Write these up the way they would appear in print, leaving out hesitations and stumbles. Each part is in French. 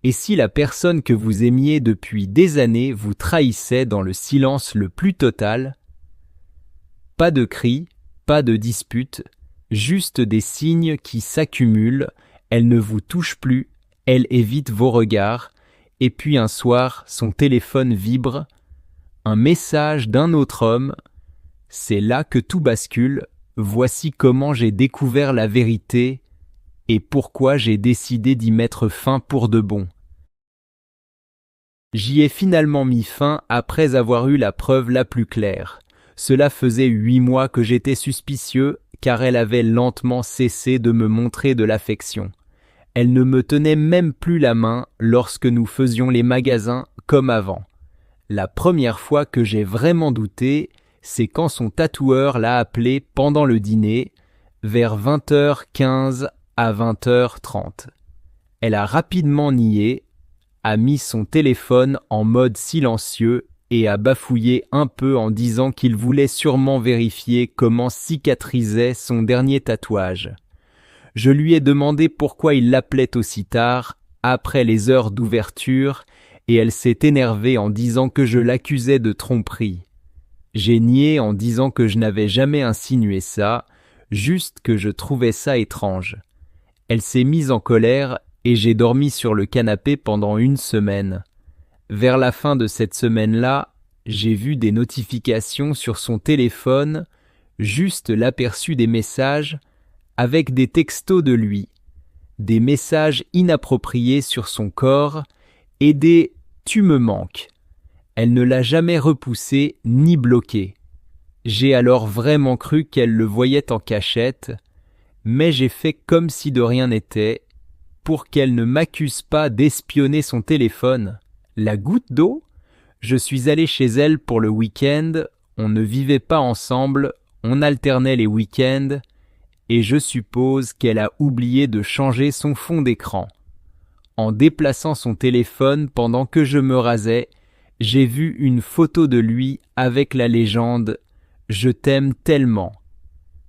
Et si la personne que vous aimiez depuis des années vous trahissait dans le silence le plus total? Pas de cris, pas de disputes, juste des signes qui s'accumulent, elle ne vous touche plus, elle évite vos regards, et puis un soir, son téléphone vibre, un message d'un autre homme, c'est là que tout bascule, voici comment j'ai découvert la vérité et pourquoi j'ai décidé d'y mettre fin pour de bon. J'y ai finalement mis fin après avoir eu la preuve la plus claire. Cela faisait 8 mois que j'étais suspicieux, car elle avait lentement cessé de me montrer de l'affection. Elle ne me tenait même plus la main lorsque nous faisions les magasins comme avant. La première fois que j'ai vraiment douté, c'est quand son tatoueur l'a appelée pendant le dîner, vers 20h15 à 20h30. Elle a rapidement nié, a mis son téléphone en mode silencieux et a bafouillé un peu en disant qu'il voulait sûrement vérifier comment cicatrisait son dernier tatouage. Je lui ai demandé pourquoi il l'appelait aussi tard, après les heures d'ouverture, et elle s'est énervée en disant que je l'accusais de tromperie. J'ai nié en disant que je n'avais jamais insinué ça, juste que je trouvais ça étrange. Elle s'est mise en colère et j'ai dormi sur le canapé pendant 1 semaine. Vers la fin de cette semaine-là, j'ai vu des notifications sur son téléphone, juste l'aperçu des messages, avec des textos de lui, des messages inappropriés sur son corps et des « tu me manques ». Elle ne l'a jamais repoussé ni bloqué. J'ai alors vraiment cru qu'elle le voyait en cachette, mais j'ai fait comme si de rien n'était, pour qu'elle ne m'accuse pas d'espionner son téléphone. La goutte d'eau? Je suis allé chez elle pour le week-end, on ne vivait pas ensemble, on alternait les week-ends, et je suppose qu'elle a oublié de changer son fond d'écran. En déplaçant son téléphone pendant que je me rasais, j'ai vu une photo de lui avec la légende « Je t'aime tellement ».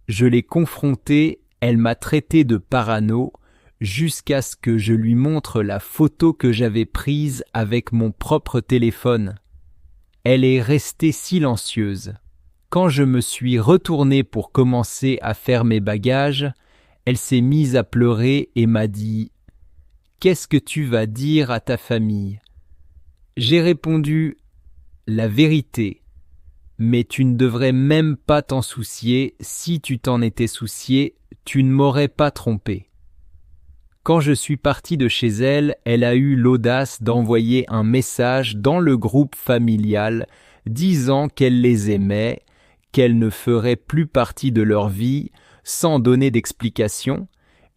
Je l'ai confrontée, elle m'a traité de parano, jusqu'à ce que je lui montre la photo que j'avais prise avec mon propre téléphone. Elle est restée silencieuse. Quand je me suis retourné pour commencer à faire mes bagages, elle s'est mise à pleurer et m'a dit « Qu'est-ce que tu vas dire à ta famille ?» J'ai répondu « La vérité, mais tu ne devrais même pas t'en soucier, si tu t'en étais soucié, tu ne m'aurais pas trompé. » Quand je suis parti de chez elle, elle a eu l'audace d'envoyer un message dans le groupe familial disant qu'elle les aimait, qu'elle ne ferait plus partie de leur vie, sans donner d'explication.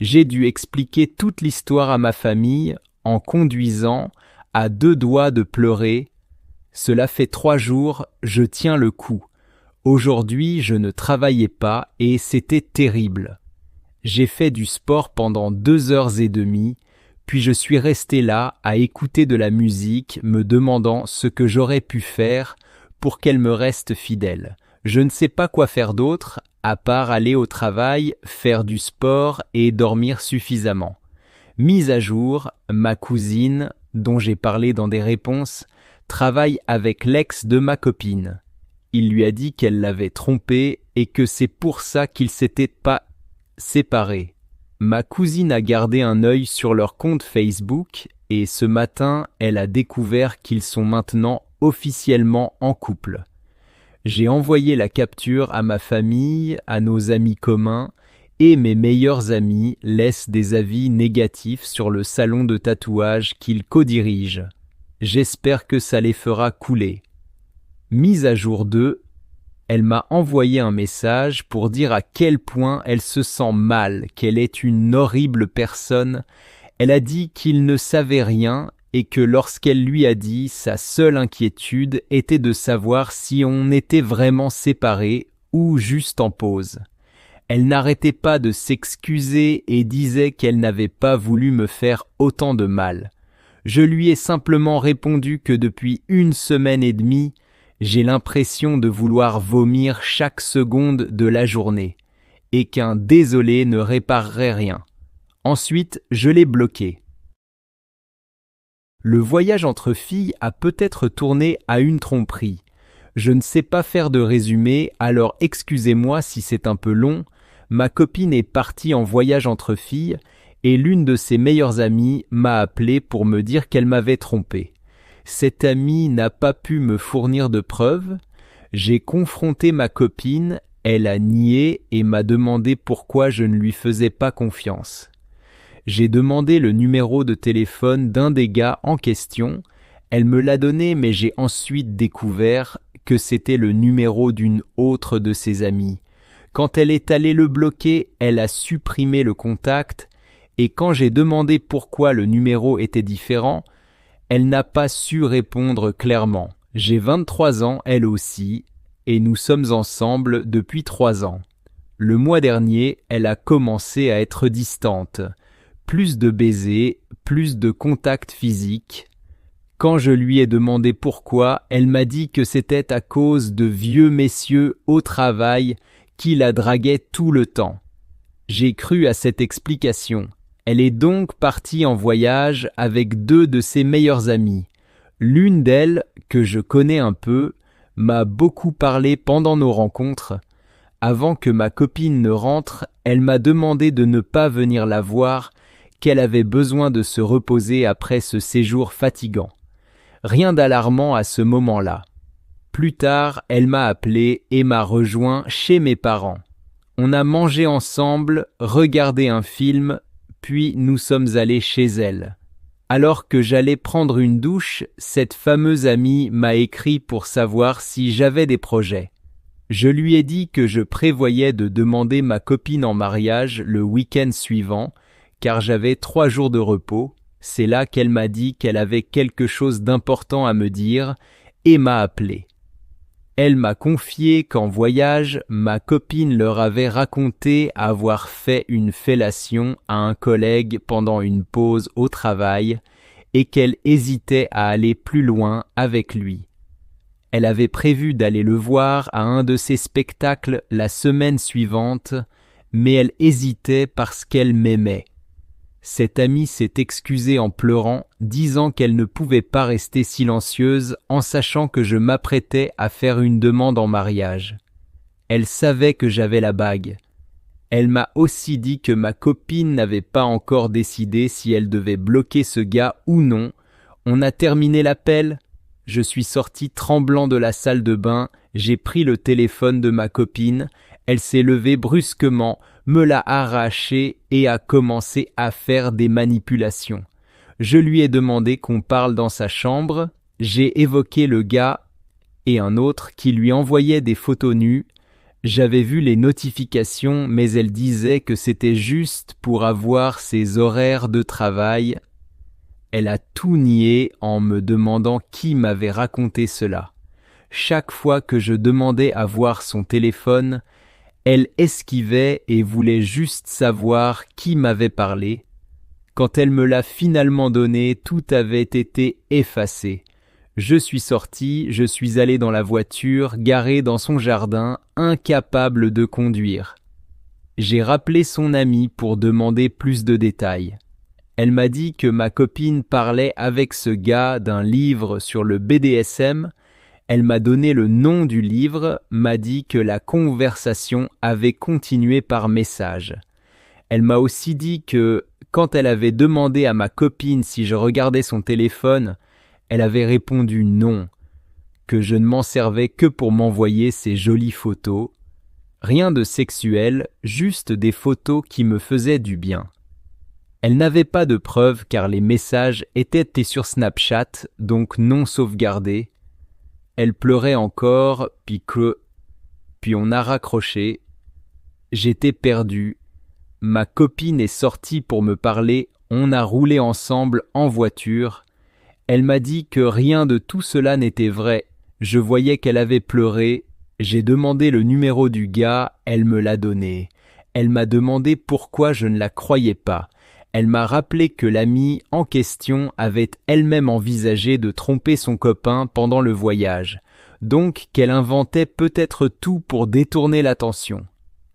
J'ai dû expliquer toute l'histoire à ma famille en conduisant, à 2 doigts de pleurer. Cela fait 3 jours, je tiens le coup. Aujourd'hui, je ne travaillais pas et c'était terrible. J'ai fait du sport pendant 2h30, puis je suis resté là à écouter de la musique, me demandant ce que j'aurais pu faire pour qu'elle me reste fidèle. Je ne sais pas quoi faire d'autre, à part aller au travail, faire du sport et dormir suffisamment. Mise à jour, ma cousine, dont j'ai parlé dans des réponses, travaille avec l'ex de ma copine. Il lui a dit qu'elle l'avait trompé et que c'est pour ça qu'ils s'étaient pas séparés. Ma cousine a gardé un œil sur leur compte Facebook et ce matin, elle a découvert qu'ils sont maintenant officiellement en couple. J'ai envoyé la capture à ma famille, à nos amis communs, et mes meilleurs amis laissent des avis négatifs sur le salon de tatouage qu'ils co-dirigent. J'espère que ça les fera couler. Mise à jour 2, elle m'a envoyé un message pour dire à quel point elle se sent mal, qu'elle est une horrible personne. Elle a dit qu'il ne savait rien et que lorsqu'elle lui a dit, sa seule inquiétude était de savoir si on était vraiment séparés ou juste en pause. Elle n'arrêtait pas de s'excuser et disait qu'elle n'avait pas voulu me faire autant de mal. Je lui ai simplement répondu que depuis 1 semaine et demie, j'ai l'impression de vouloir vomir chaque seconde de la journée et qu'un désolé ne réparerait rien. Ensuite, je l'ai bloqué. Le voyage entre filles a peut-être tourné à une tromperie. Je ne sais pas faire de résumé, alors excusez-moi si c'est un peu long. Ma copine est partie en voyage entre filles et l'une de ses meilleures amies m'a appelé pour me dire qu'elle m'avait trompé. Cette amie n'a pas pu me fournir de preuves. J'ai confronté ma copine, elle a nié et m'a demandé pourquoi je ne lui faisais pas confiance. J'ai demandé le numéro de téléphone d'un des gars en question. Elle me l'a donné, mais j'ai ensuite découvert que c'était le numéro d'une autre de ses amies. Quand elle est allée le bloquer, elle a supprimé le contact, et quand j'ai demandé pourquoi le numéro était différent, elle n'a pas su répondre clairement. J'ai 23 ans, elle aussi, et nous sommes ensemble depuis 3 ans. Le mois dernier, elle a commencé à être distante. Plus de baisers, plus de contacts physiques. Quand je lui ai demandé pourquoi, elle m'a dit que c'était à cause de vieux messieurs au travail qui la draguaient tout le temps. J'ai cru à cette explication. Elle est donc partie en voyage avec 2 de ses meilleures amies. L'une d'elles, que je connais un peu, m'a beaucoup parlé pendant nos rencontres. Avant que ma copine ne rentre, elle m'a demandé de ne pas venir la voir, qu'elle avait besoin de se reposer après ce séjour fatigant. Rien d'alarmant à ce moment-là. Plus tard, elle m'a appelé et m'a rejoint chez mes parents. On a mangé ensemble, regardé un film, puis nous sommes allés chez elle. Alors que j'allais prendre une douche, cette fameuse amie m'a écrit pour savoir si j'avais des projets. Je lui ai dit que je prévoyais de demander ma copine en mariage le week-end suivant, car j'avais 3 jours de repos. C'est là qu'elle m'a dit qu'elle avait quelque chose d'important à me dire et m'a appelé. Elle m'a confié qu'en voyage, ma copine leur avait raconté avoir fait une fellation à un collègue pendant une pause au travail et qu'elle hésitait à aller plus loin avec lui. Elle avait prévu d'aller le voir à un de ses spectacles la semaine suivante, mais elle hésitait parce qu'elle m'aimait. Cette amie s'est excusée en pleurant, disant qu'elle ne pouvait pas rester silencieuse en sachant que je m'apprêtais à faire une demande en mariage. Elle savait que j'avais la bague. Elle m'a aussi dit que ma copine n'avait pas encore décidé si elle devait bloquer ce gars ou non. On a terminé l'appel. Je suis sorti tremblant de la salle de bain, j'ai pris le téléphone de ma copine, elle s'est levée brusquement, me l'a arraché et a commencé à faire des manipulations. Je lui ai demandé qu'on parle dans sa chambre, j'ai évoqué le gars et un autre qui lui envoyait des photos nues. J'avais vu les notifications, mais elle disait que c'était juste pour avoir ses horaires de travail. Elle a tout nié en me demandant qui m'avait raconté cela. Chaque fois que je demandais à voir son téléphone, elle esquivait et voulait juste savoir qui m'avait parlé. Quand elle me l'a finalement donné, tout avait été effacé. Je suis sorti, je suis allé dans la voiture, garée dans son jardin, incapable de conduire. J'ai rappelé son amie pour demander plus de détails. Elle m'a dit que ma copine parlait avec ce gars d'un livre sur le BDSM. Elle m'a donné le nom du livre, m'a dit que la conversation avait continué par message. Elle m'a aussi dit que, quand elle avait demandé à ma copine si je regardais son téléphone, elle avait répondu non, que je ne m'en servais que pour m'envoyer ces jolies photos. Rien de sexuel, juste des photos qui me faisaient du bien. Elle n'avait pas de preuves car les messages étaient sur Snapchat, donc non sauvegardés. Elle pleurait encore, puis on a raccroché. J'étais perdu. Ma copine est sortie pour me parler, on a roulé ensemble en voiture. Elle m'a dit que rien de tout cela n'était vrai. Je voyais qu'elle avait pleuré. J'ai demandé le numéro du gars, elle me l'a donné. Elle m'a demandé pourquoi je ne la croyais pas. Elle m'a rappelé que l'amie en question avait elle-même envisagé de tromper son copain pendant le voyage, donc qu'elle inventait peut-être tout pour détourner l'attention.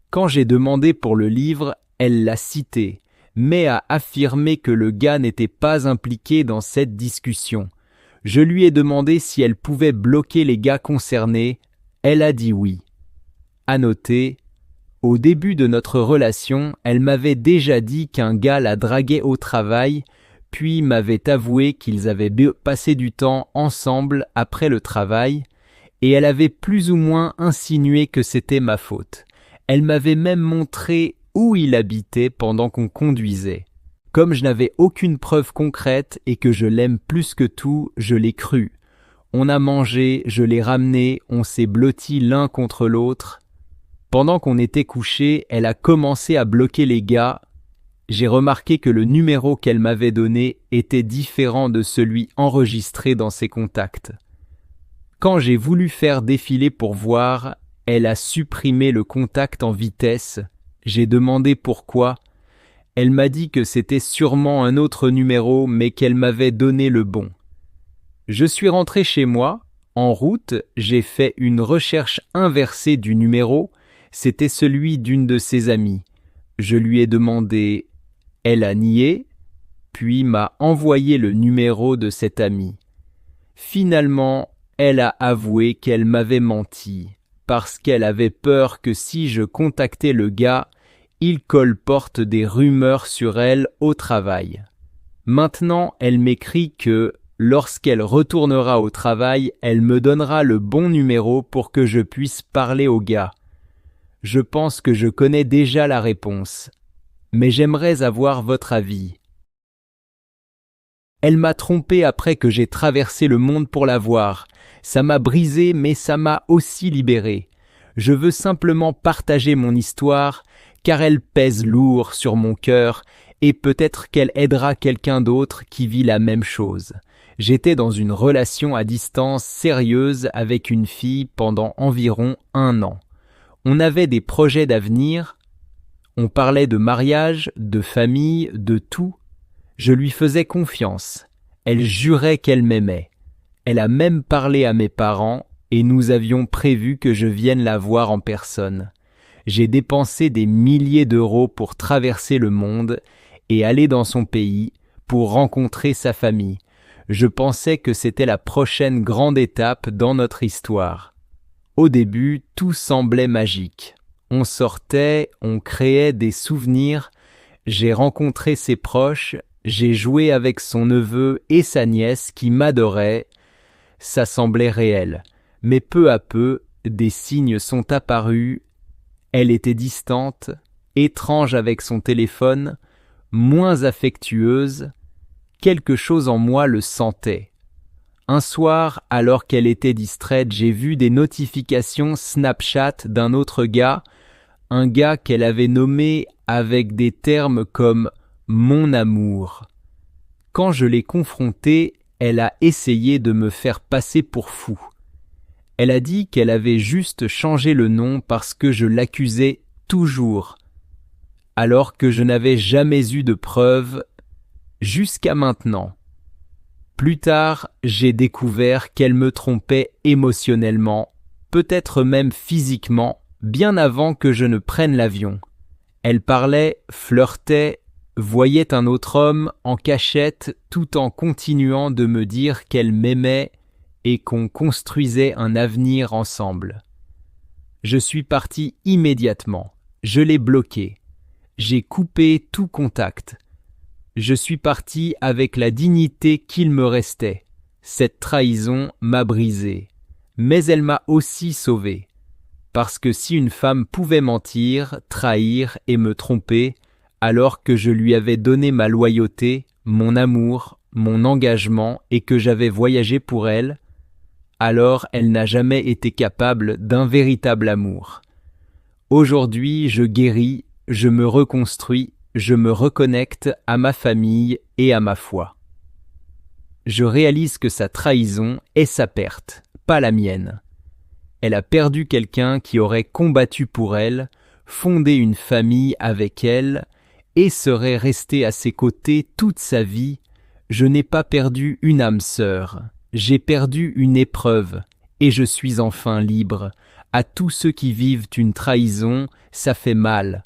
Quand j'ai demandé pour le livre, elle l'a cité, mais a affirmé que le gars n'était pas impliqué dans cette discussion. Je lui ai demandé si elle pouvait bloquer les gars concernés. Elle a dit oui. À noter, au début de notre relation, elle m'avait déjà dit qu'un gars la draguait au travail, puis m'avait avoué qu'ils avaient passé du temps ensemble après le travail, et elle avait plus ou moins insinué que c'était ma faute. Elle m'avait même montré où il habitait pendant qu'on conduisait. Comme je n'avais aucune preuve concrète et que je l'aime plus que tout, je l'ai cru. On a mangé, je l'ai ramené, on s'est blottis l'un contre l'autre. Pendant qu'on était couchés, elle a commencé à bloquer les gars. J'ai remarqué que le numéro qu'elle m'avait donné était différent de celui enregistré dans ses contacts. Quand j'ai voulu faire défiler pour voir, elle a supprimé le contact en vitesse. J'ai demandé pourquoi. Elle m'a dit que c'était sûrement un autre numéro, mais qu'elle m'avait donné le bon. Je suis rentré chez moi. En route, j'ai fait une recherche inversée du numéro. C'était celui d'une de ses amies. Je lui ai demandé. Elle a nié, puis m'a envoyé le numéro de cette amie. Finalement, elle a avoué qu'elle m'avait menti, parce qu'elle avait peur que si je contactais le gars, il colporte des rumeurs sur elle au travail. Maintenant, elle m'écrit que, lorsqu'elle retournera au travail, elle me donnera le bon numéro pour que je puisse parler au gars. Je pense que je connais déjà la réponse, mais j'aimerais avoir votre avis. Elle m'a trompé après que j'ai traversé le monde pour la voir. Ça m'a brisé, mais ça m'a aussi libéré. Je veux simplement partager mon histoire, car elle pèse lourd sur mon cœur, et peut-être qu'elle aidera quelqu'un d'autre qui vit la même chose. J'étais dans une relation à distance sérieuse avec une fille pendant environ 1 an. On avait des projets d'avenir, on parlait de mariage, de famille, de tout. Je lui faisais confiance. Elle jurait qu'elle m'aimait. Elle a même parlé à mes parents et nous avions prévu que je vienne la voir en personne. J'ai dépensé des milliers d'euros pour traverser le monde et aller dans son pays pour rencontrer sa famille. Je pensais que c'était la prochaine grande étape dans notre histoire. Au début, tout semblait magique. On sortait, on créait des souvenirs. J'ai rencontré ses proches, j'ai joué avec son neveu et sa nièce qui m'adoraient. Ça semblait réel. Mais peu à peu, des signes sont apparus. Elle était distante, étrange avec son téléphone, moins affectueuse. Quelque chose en moi le sentait. Un soir, alors qu'elle était distraite, j'ai vu des notifications Snapchat d'un autre gars, un gars qu'elle avait nommé avec des termes comme « mon amour ». Quand je l'ai confrontée, elle a essayé de me faire passer pour fou. Elle a dit qu'elle avait juste changé le nom parce que je l'accusais toujours, alors que je n'avais jamais eu de preuves jusqu'à maintenant. Plus tard, j'ai découvert qu'elle me trompait émotionnellement, peut-être même physiquement, bien avant que je ne prenne l'avion. Elle parlait, flirtait, voyait un autre homme en cachette tout en continuant de me dire qu'elle m'aimait et qu'on construisait un avenir ensemble. Je suis parti immédiatement. Je l'ai bloquée. J'ai coupé tout contact. Je suis parti avec la dignité qu'il me restait. Cette trahison m'a brisé, mais elle m'a aussi sauvé. Parce que si une femme pouvait mentir, trahir et me tromper, alors que je lui avais donné ma loyauté, mon amour, mon engagement et que j'avais voyagé pour elle, alors elle n'a jamais été capable d'un véritable amour. Aujourd'hui, je guéris, je me reconstruis, je me reconnecte à ma famille et à ma foi. Je réalise que sa trahison est sa perte, pas la mienne. Elle a perdu quelqu'un qui aurait combattu pour elle, fondé une famille avec elle et serait resté à ses côtés toute sa vie. Je n'ai pas perdu une âme sœur, j'ai perdu une épreuve et je suis enfin libre. À tous ceux qui vivent une trahison, ça fait mal.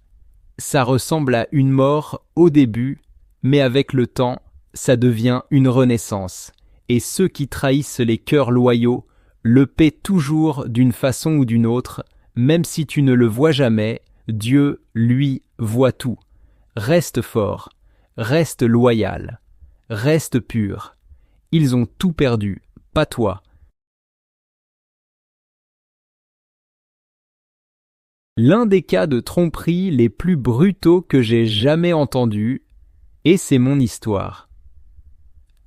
ça ressemble à une mort au début, mais avec le temps, ça devient une renaissance. Et ceux qui trahissent les cœurs loyaux le paient toujours d'une façon ou d'une autre, même si tu ne le vois jamais, Dieu, lui, voit tout. Reste fort, reste loyal, reste pur. Ils ont tout perdu, pas toi. L'un des cas de tromperie les plus brutaux que j'ai jamais entendus, et c'est mon histoire.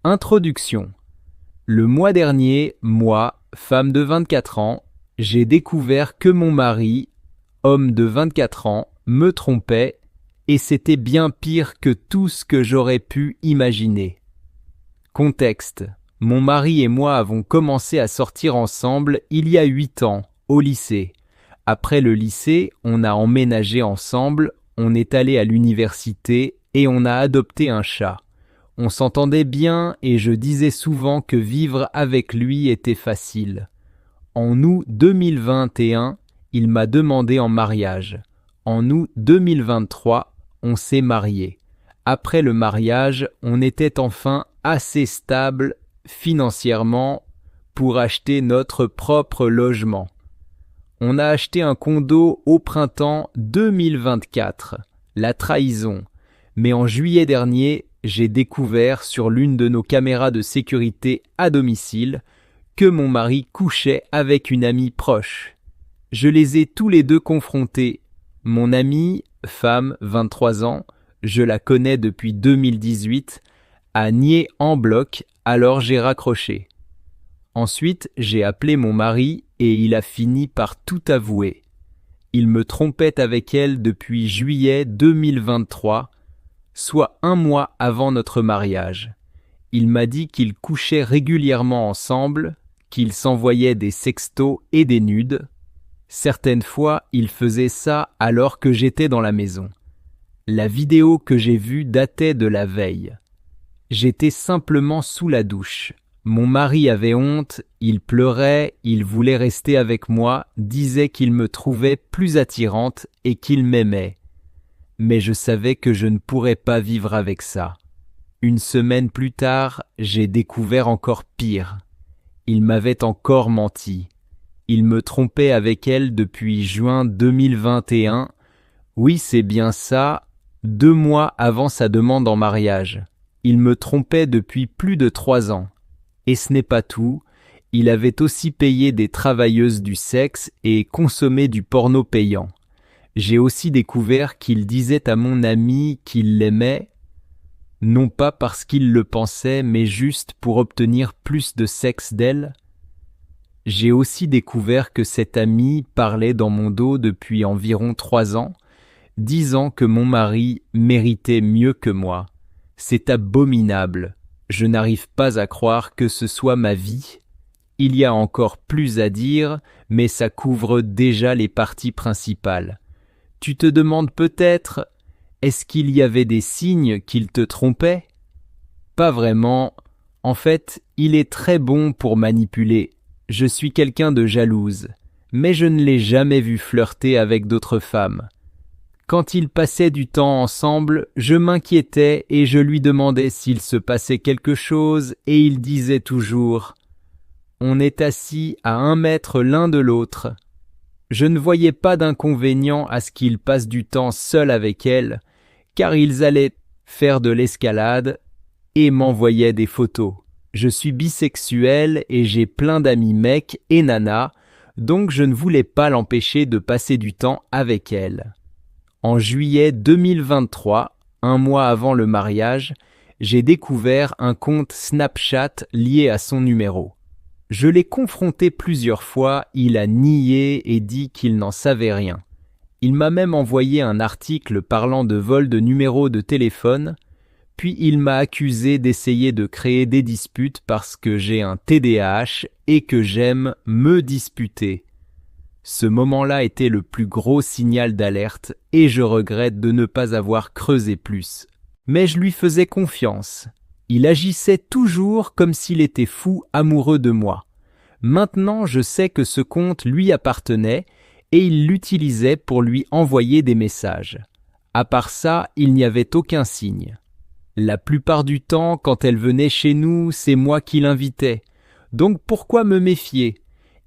Introduction. Le mois dernier, moi, femme de 24 ans, j'ai découvert que mon mari, homme de 24 ans, me trompait, et c'était bien pire que tout ce que j'aurais pu imaginer. Contexte. Mon mari et moi avons commencé à sortir ensemble il y a 8 ans, au lycée. Après le lycée, on a emménagé ensemble, on est allé à l'université et on a adopté un chat. On s'entendait bien et je disais souvent que vivre avec lui était facile. En août 2021, il m'a demandé en mariage. En août 2023, on s'est mariés. Après le mariage, on était enfin assez stable financièrement pour acheter notre propre logement. On a acheté un condo au printemps 2024, la trahison. Mais en juillet dernier, j'ai découvert sur l'une de nos caméras de sécurité à domicile que mon mari couchait avec une amie proche. Je les ai tous les deux confrontés. Mon amie, femme, 23 ans, je la connais depuis 2018, a nié en bloc, alors j'ai raccroché. Ensuite, j'ai appelé mon mari et il a fini par tout avouer. Il me trompait avec elle depuis juillet 2023, soit un mois avant notre mariage. Il m'a dit qu'ils couchaient régulièrement ensemble, qu'ils s'envoyaient des sextos et des nudes. Certaines fois, il faisait ça alors que j'étais dans la maison. La vidéo que j'ai vue datait de la veille. J'étais simplement sous la douche. Mon mari avait honte, il pleurait, il voulait rester avec moi, disait qu'il me trouvait plus attirante et qu'il m'aimait. Mais je savais que je ne pourrais pas vivre avec ça. Une semaine plus tard, j'ai découvert encore pire. Il m'avait encore menti. Il me trompait avec elle depuis juin 2021. Oui, c'est bien ça, 2 mois avant sa demande en mariage. Il me trompait depuis plus de 3 ans. Et ce n'est pas tout, il avait aussi payé des travailleuses du sexe et consommé du porno payant. J'ai aussi découvert qu'il disait à mon ami qu'il l'aimait, non pas parce qu'il le pensait, mais juste pour obtenir plus de sexe d'elle. J'ai aussi découvert que cet ami parlait dans mon dos depuis environ 3 ans, disant que mon mari méritait mieux que moi. C'est abominable. Je n'arrive pas à croire que ce soit ma vie. Il y a encore plus à dire, mais ça couvre déjà les parties principales. Tu te demandes peut-être, est-ce qu'il y avait des signes qu'il te trompait ? Pas vraiment. En fait, il est très bon pour manipuler. Je suis quelqu'un de jalouse, mais je ne l'ai jamais vu flirter avec d'autres femmes. Quand ils passaient du temps ensemble, je m'inquiétais et je lui demandais s'il se passait quelque chose et il disait toujours « On est assis à 1 mètre l'un de l'autre ». Je ne voyais pas d'inconvénient à ce qu'ils passent du temps seuls avec elle, car ils allaient faire de l'escalade et m'envoyaient des photos. Je suis bisexuel et j'ai plein d'amis mecs et nanas, donc je ne voulais pas l'empêcher de passer du temps avec elle. En juillet 2023, 1 mois avant le mariage, j'ai découvert un compte Snapchat lié à son numéro. Je l'ai confronté plusieurs fois, il a nié et dit qu'il n'en savait rien. Il m'a même envoyé un article parlant de vol de numéro de téléphone, puis il m'a accusé d'essayer de créer des disputes parce que j'ai un TDAH et que j'aime me disputer. Ce moment-là était le plus gros signal d'alerte et je regrette de ne pas avoir creusé plus. Mais je lui faisais confiance. Il agissait toujours comme s'il était fou amoureux de moi. Maintenant, je sais que ce compte lui appartenait et il l'utilisait pour lui envoyer des messages. À part ça, il n'y avait aucun signe. La plupart du temps, quand elle venait chez nous, c'est moi qui l'invitais. Donc pourquoi me méfier?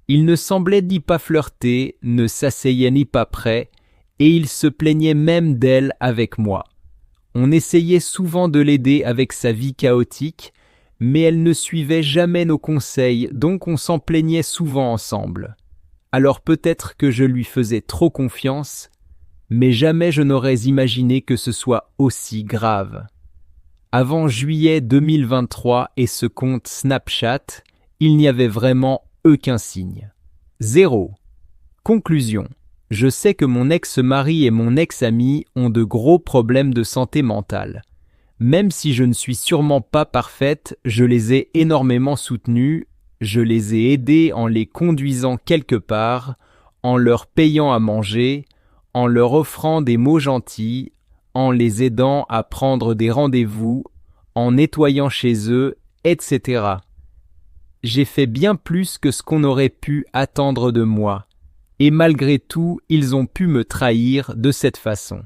Il ne semblait ni pas flirter, ne s'asseyait ni pas près, et il se plaignait même d'elle avec moi. On essayait souvent de l'aider avec sa vie chaotique, mais elle ne suivait jamais nos conseils, donc on s'en plaignait souvent ensemble. Alors peut-être que je lui faisais trop confiance, mais jamais je n'aurais imaginé que ce soit aussi grave. Avant juillet 2023 et ce compte Snapchat, il n'y avait vraiment aucun signe. 0. Conclusion. Je sais que mon ex-mari et mon ex-ami ont de gros problèmes de santé mentale. Même si je ne suis sûrement pas parfaite, je les ai énormément soutenus, je les ai aidés en les conduisant quelque part, en leur payant à manger, en leur offrant des mots gentils, en les aidant à prendre des rendez-vous, en nettoyant chez eux, etc. J'ai fait bien plus que ce qu'on aurait pu attendre de moi. Et malgré tout, ils ont pu me trahir de cette façon.